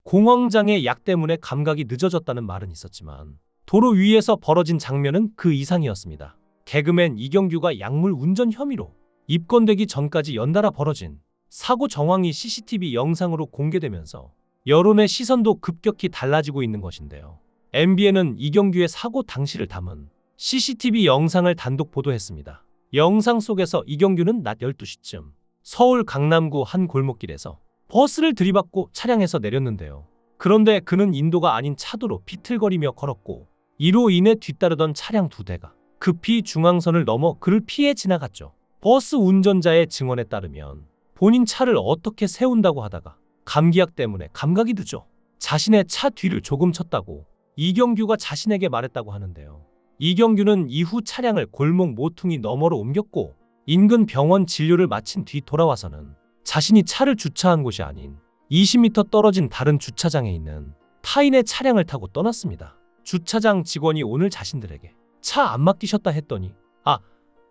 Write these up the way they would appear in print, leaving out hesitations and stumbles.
공황장애 약 때문에 감각이 늦어졌다는 말은 있었지만 도로 위에서 벌어진 장면은 그 이상이었습니다. 개그맨 이경규가 약물 운전 혐의로 입건되기 전까지 연달아 벌어진 사고 정황이 CCTV 영상으로 공개되면서 여론의 시선도 급격히 달라지고 있는 것인데요. MBN은 이경규의 사고 당시를 담은 CCTV 영상을 단독 보도했습니다. 영상 속에서 이경규는 낮 12시쯤 서울 강남구 한 골목길에서 버스를 들이받고 차량에서 내렸는데요. 그런데 그는 인도가 아닌 차도로 비틀거리며 걸었고 이로 인해 뒤따르던 차량 2대가 급히 중앙선을 넘어 그를 피해 지나갔죠. 버스 운전자의 증언에 따르면 본인 차를 어떻게 세운다고 하다가 감기약 때문에 감각이 늦어 자신의 차 뒤를 조금 쳤다고 이경규가 자신에게 말했다고 하는데요. 이경규는 이후 차량을 골목 모퉁이 너머로 옮겼고 인근 병원 진료를 마친 뒤 돌아와서는 자신이 차를 주차한 곳이 아닌 20m 떨어진 다른 주차장에 있는 타인의 차량을 타고 떠났습니다. 주차장 직원이 오늘 자신들에게 차 안 맡기셨다 했더니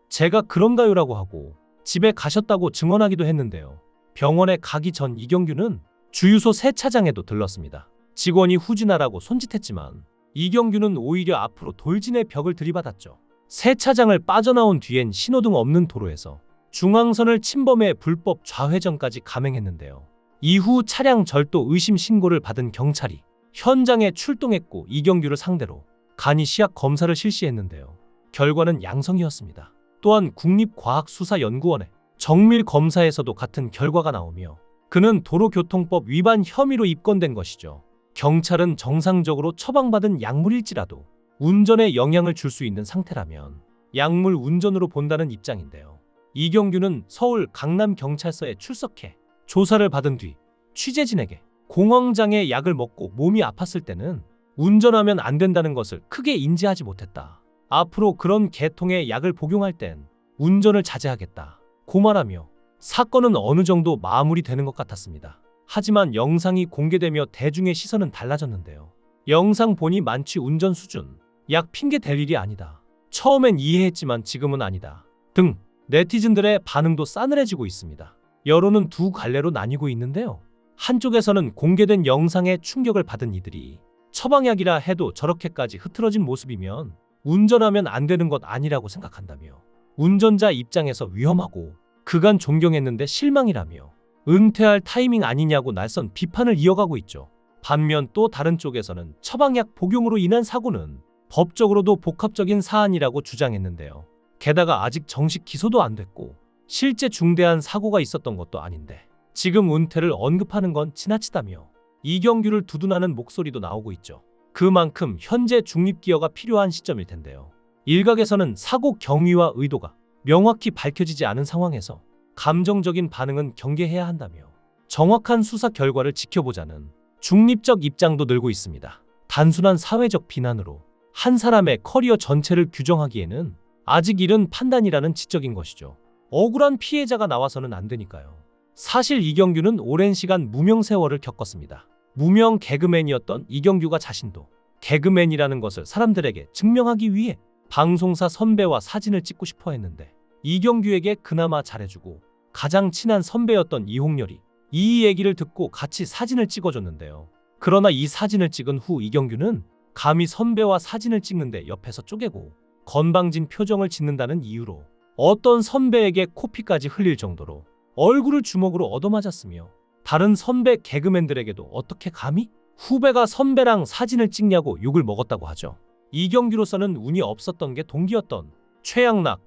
제가 그런가요라고 하고 집에 가셨다고 증언하기도 했는데요. 병원에 가기 전 이경규는 주유소 세차장에도 들렀습니다. 직원이 후진하라고 손짓했지만 이경규는 오히려 앞으로 돌진의 벽을 들이받았죠. 세차장을 빠져나온 뒤엔 신호등 없는 도로에서 중앙선을 침범해 불법 좌회전까지 감행했는데요. 이후 차량 절도 의심 신고를 받은 경찰이 현장에 출동했고 이경규를 상대로 간이 시약 검사를 실시했는데요. 결과는 양성이었습니다. 또한 국립과학수사연구원의 정밀 검사에서도 같은 결과가 나오며 그는 도로교통법 위반 혐의로 입건된 것이죠. 경찰은 정상적으로 처방받은 약물일지라도 운전에 영향을 줄 수 있는 상태라면 약물 운전으로 본다는 입장인데요. 이경규는 서울 강남경찰서에 출석해 조사를 받은 뒤 취재진에게 공황장애 약을 먹고 몸이 아팠을 때는 운전하면 안 된다는 것을 크게 인지하지 못했다. 앞으로 그런 계통의 약을 복용할 땐 운전을 자제하겠다. 고 말하며 사건은 어느 정도 마무리되는 것 같았습니다. 하지만 영상이 공개되며 대중의 시선은 달라졌는데요. 영상 보니 만취 운전 수준, 약 핑계 댈 일이 아니다. 처음엔 이해했지만 지금은 아니다. 등 네티즌들의 반응도 싸늘해지고 있습니다. 여론은 두 갈래로 나뉘고 있는데요. 한쪽에서는 공개된 영상에 충격을 받은 이들이 처방약이라 해도 저렇게까지 흐트러진 모습이면 운전하면 안 되는 것 아니라고 생각한다며 운전자 입장에서 위험하고 그간 존경했는데 실망이라며 은퇴할 타이밍 아니냐고 날선 비판을 이어가고 있죠. 반면 또 다른 쪽에서는 처방약 복용으로 인한 사고는 법적으로도 복합적인 사안이라고 주장했는데요. 게다가 아직 정식 기소도 안 됐고 실제 중대한 사고가 있었던 것도 아닌데 지금 은퇴를 언급하는 건 지나치다며 이경규를 두둔하는 목소리도 나오고 있죠. 그만큼 현재 중립기여가 필요한 시점일 텐데요. 일각에서는 사고 경위와 의도가 명확히 밝혀지지 않은 상황에서 감정적인 반응은 경계해야 한다며 정확한 수사 결과를 지켜보자는 중립적 입장도 늘고 있습니다. 단순한 사회적 비난으로 한 사람의 커리어 전체를 규정하기에는 아직 이른 판단이라는 지적인 것이죠. 억울한 피해자가 나와서는 안 되니까요. 사실 이경규는 오랜 시간 무명 세월을 겪었습니다. 무명 개그맨이었던 이경규가 자신도 개그맨이라는 것을 사람들에게 증명하기 위해 방송사 선배와 사진을 찍고 싶어 했는데 이경규에게 그나마 잘해주고 가장 친한 선배였던 이홍렬이 이 얘기를 듣고 같이 사진을 찍어줬는데요. 그러나 이 사진을 찍은 후 이경규는 감히 선배와 사진을 찍는데 옆에서 쪼개고 건방진 표정을 짓는다는 이유로 어떤 선배에게 코피까지 흘릴 정도로 얼굴을 주먹으로 얻어맞았으며 다른 선배 개그맨들에게도 어떻게 감히 후배가 선배랑 사진을 찍냐고 욕을 먹었다고 하죠. 이경규로서는 운이 없었던 게 동기였던 최양락,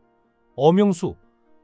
엄영수,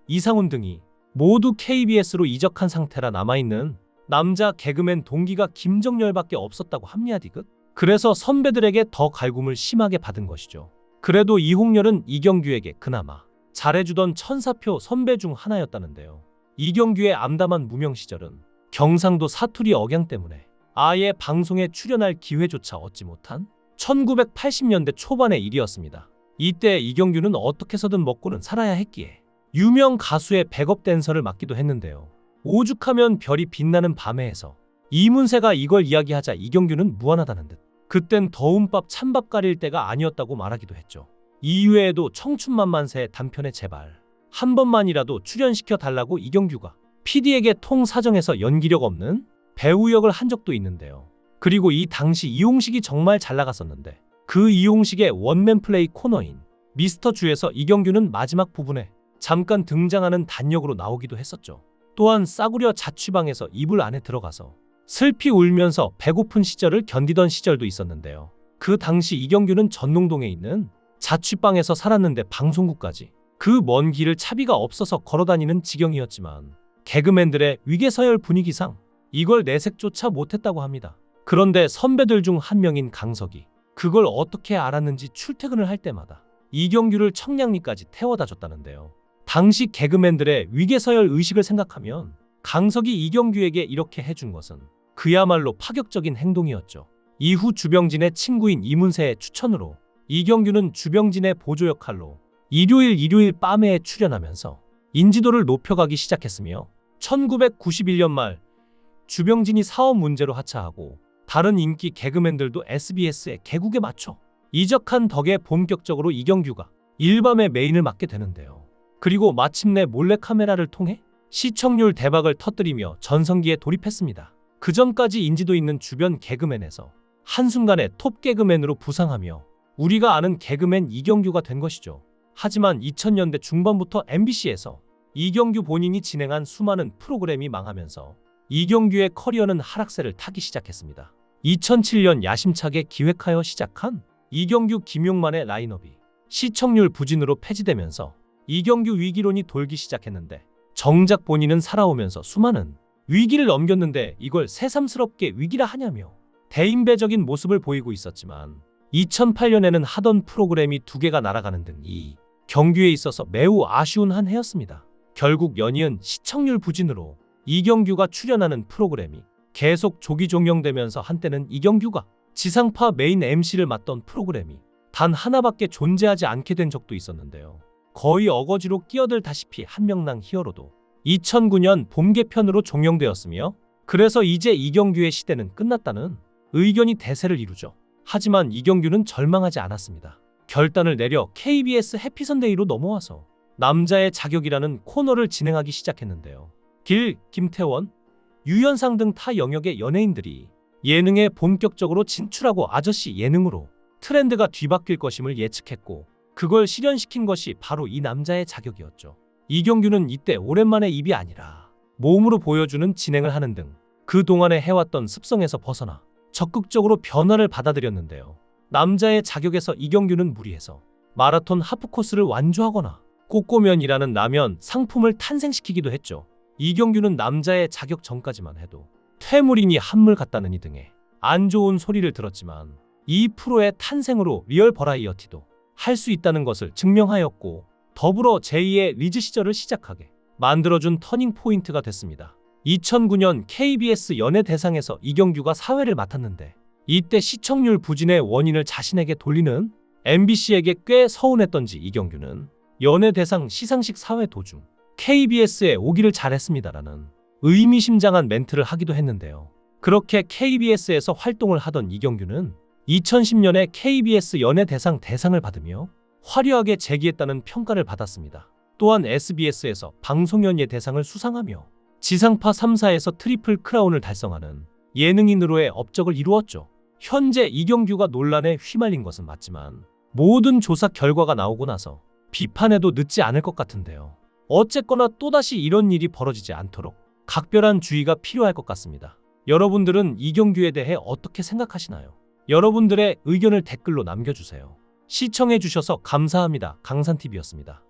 이상훈 등이 모두 KBS로 이적한 상태라 남아있는 남자 개그맨 동기가 김정열밖에 없었다고 합리하디귿. 그래서 선배들에게 더 갈굼을 심하게 받은 것이죠. 그래도 이홍렬은 이경규에게 그나마 잘해주던 천사표 선배 중 하나였다는데요. 이경규의 암담한 무명 시절은 경상도 사투리 억양 때문에 아예 방송에 출연할 기회조차 얻지 못한 1980년대 초반의 일이었습니다. 이때 이경규는 어떻게 해서든 먹고는 살아야 했기에 유명 가수의 백업 댄서를 맡기도 했는데요. 오죽하면 별이 빛나는 밤에에서 이문세가 이걸 이야기하자 이경규는 무안하다는 듯 그땐 더운 밥 찬밥 가릴 때가 아니었다고 말하기도 했죠. 이외에도 청춘만만세의 단편에 제발 한 번만이라도 출연시켜 달라고 이경규가 PD에게 통사정해서 연기력 없는 배우 역을 한 적도 있는데요. 그리고 이 당시 이용식이 정말 잘 나갔었는데 그 이용식의 원맨 플레이 코너인 미스터 주에서 이경규는 마지막 부분에 잠깐 등장하는 단역으로 나오기도 했었죠. 또한 싸구려 자취방에서 이불 안에 들어가서 슬피 울면서 배고픈 시절을 견디던 시절도 있었는데요. 그 당시 이경규는 전농동에 있는 자취방에서 살았는데 방송국까지 그 먼 길을 차비가 없어서 걸어다니는 지경이었지만 개그맨들의 위계서열 분위기상 이걸 내색조차 못했다고 합니다. 그런데 선배들 중 한 명인 강석이 그걸 어떻게 알았는지 출퇴근을 할 때마다 이경규를 청량리까지 태워다 줬다는데요. 당시 개그맨들의 위계서열 의식을 생각하면 강석이 이경규에게 이렇게 해준 것은 그야말로 파격적인 행동이었죠. 이후 주병진의 친구인 이문세의 추천으로 이경규는 주병진의 보조 역할로 일요일 밤에 출연하면서 인지도를 높여가기 시작했으며 1991년 말 주병진이 사업 문제로 하차하고 다른 인기 개그맨들도 SBS의 개국에 맞춰 이적한 덕에 본격적으로 이경규가 일밤의 메인을 맡게 되는데요. 그리고 마침내 몰래카메라를 통해 시청률 대박을 터뜨리며 전성기에 돌입했습니다. 그 전까지 인지도 있는 주변 개그맨에서 한순간에 톱 개그맨으로 부상하며 우리가 아는 개그맨 이경규가 된 것이죠. 하지만 2000년대 중반부터 MBC에서 이경규 본인이 진행한 수많은 프로그램이 망하면서 이경규의 커리어는 하락세를 타기 시작했습니다. 2007년 야심차게 기획하여 시작한 이경규 김용만의 라인업이 시청률 부진으로 폐지되면서 이경규 위기론이 돌기 시작했는데 정작 본인은 살아오면서 수많은 위기를 넘겼는데 이걸 새삼스럽게 위기라 하냐며 대인배적인 모습을 보이고 있었지만 2008년에는 하던 프로그램이 2개가 날아가는 등 이 경규에 있어서 매우 아쉬운 한 해였습니다. 결국 연이은 시청률 부진으로 이경규가 출연하는 프로그램이 계속 조기 종영되면서 한때는 이경규가 지상파 메인 MC를 맡던 프로그램이 단 하나밖에 존재하지 않게 된 적도 있었는데요. 거의 어거지로 끼어들다시피 한명랑 히어로도 2009년 봄 개편으로 종영되었으며 그래서 이제 이경규의 시대는 끝났다는 의견이 대세를 이루죠. 하지만 이경규는 절망하지 않았습니다. 결단을 내려 KBS 해피선데이로 넘어와서 남자의 자격이라는 코너를 진행하기 시작했는데요. 김태원, 유연상 등 타 영역의 연예인들이 예능에 본격적으로 진출하고 아저씨 예능으로 트렌드가 뒤바뀔 것임을 예측했고 그걸 실현시킨 것이 바로 이 남자의 자격이었죠. 이경규는 이때 오랜만에 입이 아니라 몸으로 보여주는 진행을 하는 등 그동안에 해왔던 습성에서 벗어나 적극적으로 변화를 받아들였는데요. 남자의 자격에서 이경규는 무리해서 마라톤 하프코스를 완주하거나 꼬꼬면이라는 라면 상품을 탄생시키기도 했죠. 이경규는 남자의 자격 전까지만 해도 퇴물이니 한물 같다는 이 등의 안 좋은 소리를 들었지만 이 프로의 탄생으로 리얼 버라이어티도 할 수 있다는 것을 증명하였고 더불어 제2의 리즈 시절을 시작하게 만들어준 터닝 포인트가 됐습니다. 2009년 KBS 연예대상에서 이경규가 사회를 맡았는데 이때 시청률 부진의 원인을 자신에게 돌리는 MBC에게 꽤 서운했던지 이경규는 연예대상 시상식 사회 도중 KBS에 오기를 잘했습니다라는 의미심장한 멘트를 하기도 했는데요. 그렇게 KBS에서 활동을 하던 이경규는 2010년에 KBS 연예대상 대상을 받으며 화려하게 재기했다는 평가를 받았습니다. 또한 SBS에서 방송연예 대상을 수상하며 지상파 3사에서 트리플 크라운을 달성하는 예능인으로의 업적을 이루었죠. 현재 이경규가 논란에 휘말린 것은 맞지만 모든 조사 결과가 나오고 나서 비판해도 늦지 않을 것 같은데요. 어쨌거나 또다시 이런 일이 벌어지지 않도록 각별한 주의가 필요할 것 같습니다. 여러분들은 이경규에 대해 어떻게 생각하시나요? 여러분들의 의견을 댓글로 남겨주세요. 시청해주셔서 감사합니다. 강산TV였습니다.